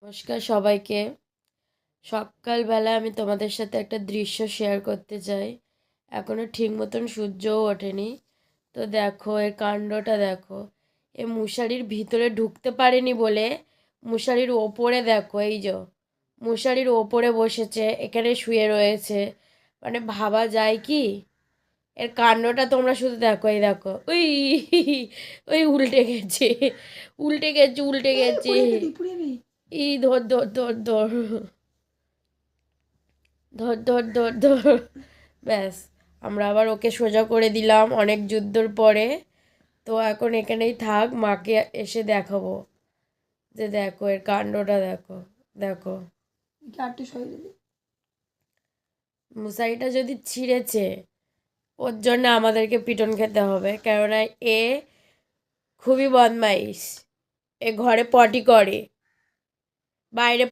নমস্কার সবাইকে। সকালবেলা আমি তোমাদের সাথে একটা দৃশ্য শেয়ার করতে চাই। এখনো ঠিক মতন সূর্যও ওঠেনি, তো দেখো এর কাণ্ডটা দেখো। এ মশারির ভিতরে ঢুকতে পারেনি বলে মশারির ওপরে দেখো, এই যে মশারির ওপরে বসেছে, এখানে শুয়ে রয়েছে। মানে ভাবা যায় কি? এর কাণ্ডটা তোমরা শুধু দেখো, এই দেখো, ওই ওই উল্টে গেছে, উল্টে গেছে, উল্টে গেছে। এই ধর ধর ধর ধর ধর ধর ধর ধর। ব্যাস, আমরা আবার ওকে সোজা করে দিলাম অনেক যুদ্ধর পরে। তো এখন এখানেই থাক, মাকে এসে দেখাবো যে দেখো এর কাণ্ডটা দেখো। দেখো মশারিটা যদি ছিঁড়েছে, ওর জন্য আমাদেরকে পিটন খেতে হবে, কেননা এ খুবই বদমাইশ। এ ঘরে পটি করে, বাইরে